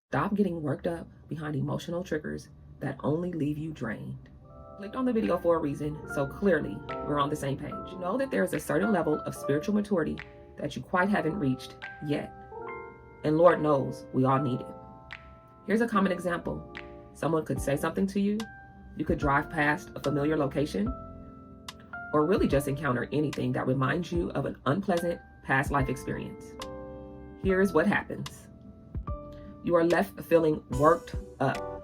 Stop getting worked up behind emotional triggers that only leave you drained. Clicked on the video for a reason, so clearly we're on the same page. Know that there is a certain level of spiritual maturity that you quite haven't reached yet. And Lord knows we all need it. Here's a common example. Someone could say something to you. You could drive past a familiar location, or really just encounter anything that reminds you of an unpleasant past life experience. Here's what happens. You are left feeling worked up.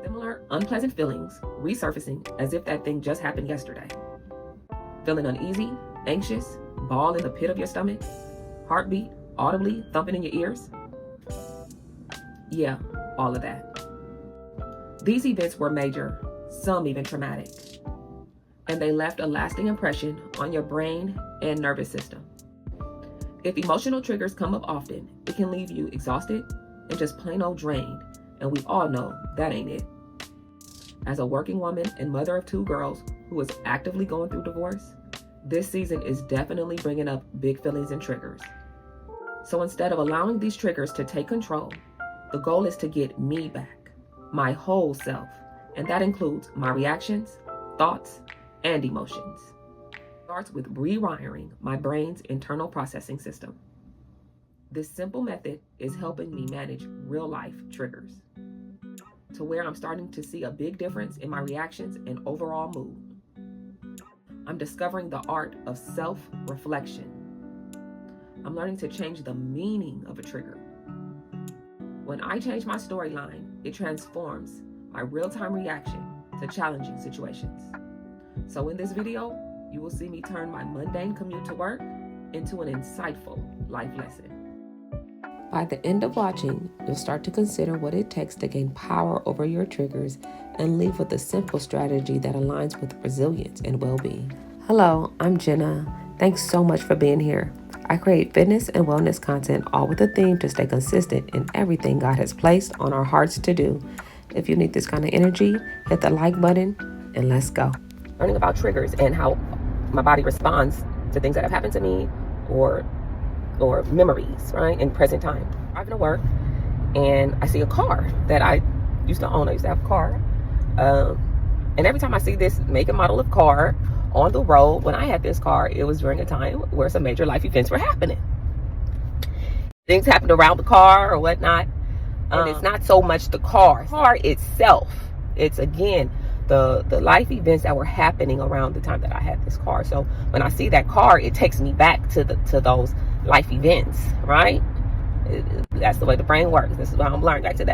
Similar unpleasant feelings resurfacing as if that thing just happened yesterday. Feeling uneasy, anxious, ball in the pit of your stomach, heartbeat audibly thumping in your ears. Yeah, all of that. These events were major, some even traumatic, and they left a lasting impression on your brain and nervous system. If emotional triggers come up often, it can leave you exhausted and just plain old drained, and we all know that ain't it. As a working woman and mother of 2 girls who is actively going through divorce, this season is definitely bringing up big feelings and triggers. So instead of allowing these triggers to take control, the goal is to get me back, my whole self, and that includes my reactions, thoughts, and emotions. It starts with rewiring my brain's internal processing system. This simple method is helping me manage real-life triggers to where I'm starting to see a big difference in my reactions and overall mood. I'm discovering the art of self-reflection. I'm learning to change the meaning of a trigger. When I change my storyline, it transforms my real-time reaction to challenging situations. So in this video, you will see me turn my mundane commute to work into an insightful life lesson. By the end of watching, you'll start to consider what it takes to gain power over your triggers and leave with a simple strategy that aligns with resilience and well-being. Hello, I'm Jenna. Thanks so much for being here. I create fitness and wellness content, all with a theme to stay consistent in everything God has placed on our hearts to do. If you need this kind of energy, hit the like button and let's go. Learning about triggers and how my body responds to things that have happened to me or memories, right, in present time. Driving to work, and I see a car that I used to own. I used to have a car. And every time I see this make and model of car on the road, when I had this car, it was during a time where some major life events were happening. Things happened around the car or whatnot. And it's not so much the car itself. It's, again, the life events that were happening around the time that I had this car. So when I see that car, it takes me back to those life events, right? That's the way the brain works. This is what I'm learning, back to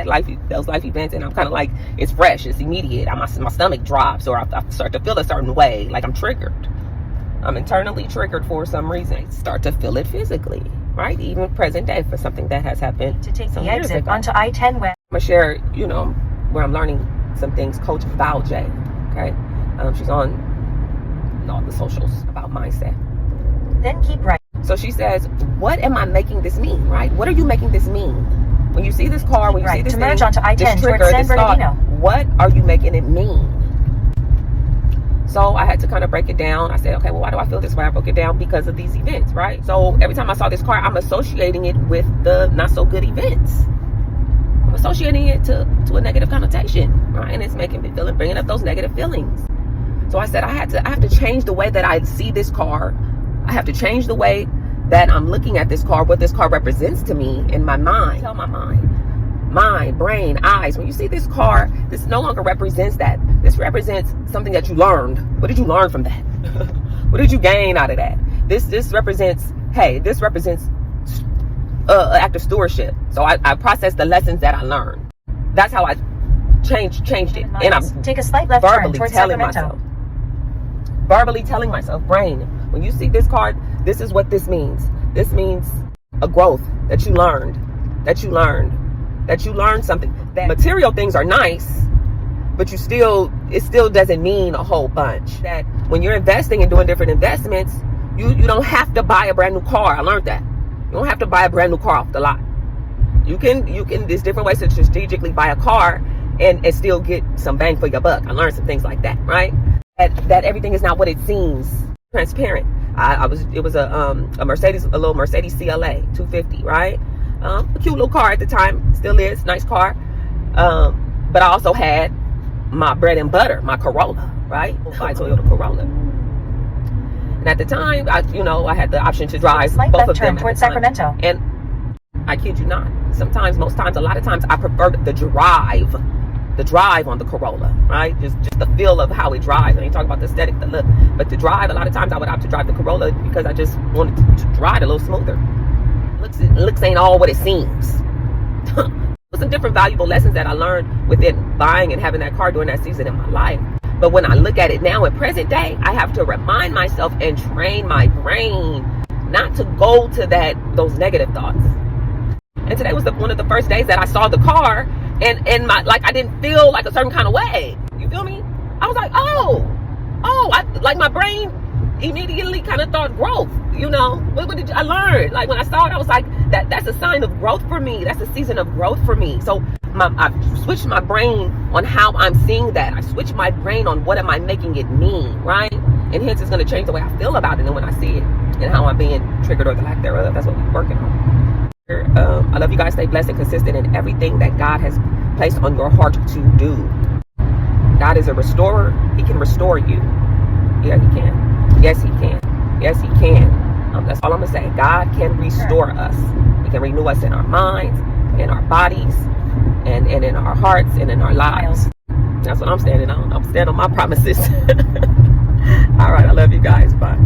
those life events, and I'm kind of like, it's fresh, it's immediate. My stomach drops, or I start to feel a certain way, like I'm triggered. I'm internally triggered for some reason. I start to feel it physically, right? Even present day for something that has happened. To take the exit onto I-10 West. I'm gonna share, where I'm learning some things. Coach Val J, okay? She's on all the socials about mindset. Then keep right. So she says, what am I making this mean, right? What are you making this mean? When you see this car, when you see this to thing, merge onto I-10 this trigger, towards San this thought, Bernardino. what are you making it mean? So I had to kind of break it down. I said, okay, well, why do I feel this way? I broke it down because of these events, right? So every time I saw this car, I'm associating it with the not so good events. I'm associating it to a negative connotation, right? And it's making me bringing up those negative feelings. So I said, I have to change the way that I see this car. I have to change the way that I'm looking at this car, what this car represents to me in my mind. Tell my mind, brain, eyes. When you see this car, this no longer represents that. This represents something that you learned. What did you learn from that? What did you gain out of that? This represents, an act of stewardship. So I processed the lessons that I learned. That's how I changed it. And I'm take a slight left turn verbally towards telling Sacramento. myself, brain, when you see this card, this is what this means. This means a growth that you learned something. That material things are nice, but it still doesn't mean a whole bunch. That when you're investing and doing different investments, you don't have to buy a brand new car. I learned that. You don't have to buy a brand new car off the lot. You can there's different ways to strategically buy a car and still get some bang for your buck. I learned some things like that, right? That everything is not what it seems. Transparent. It was a little Mercedes CLA 250, right? A cute little car at the time, still is, nice car. But I also had my bread and butter, my Corolla, right? My Toyota Corolla. And at the time, I had the option to drive Slight both left of them turn towards at the time. Sacramento. And I kid you not, a lot of times, I preferred the drive on the Corolla, right? Just the feel of how it drives. I ain't talking about the aesthetic, the look, but the drive. A lot of times, I would opt to drive the Corolla because I just wanted to drive a little smoother. Looks ain't all what it seems. Some different valuable lessons that I learned within buying and having that car during that season in my life. But when I look at it now in present day, I have to remind myself and train my brain not to go to those negative thoughts. And today was one of the first days that I saw the car, and I didn't feel like a certain kind of way. You feel me? I was like, my brain immediately kind of thought growth. What I learned? Like when I saw it, I was like, that's a sign of growth for me. That's a season of growth for me. So I've switched my brain on how I'm seeing that. I switched my brain on what am I making it mean, right? And hence it's going to change the way I feel about it and when I see it and how I'm being triggered or the lack thereof. That's what we're working on. I love you guys. Stay blessed and consistent in everything that God has placed on your heart to do. God is a restorer. He can restore you. Yeah, he can. Yes, he can. Yes, he can. That's all I'm going to say. God can restore us. He can renew us in our minds, in our bodies, and in our hearts, and in our lives. That's what I'm standing on. I'm standing on my promises. All right. I love you guys. Bye.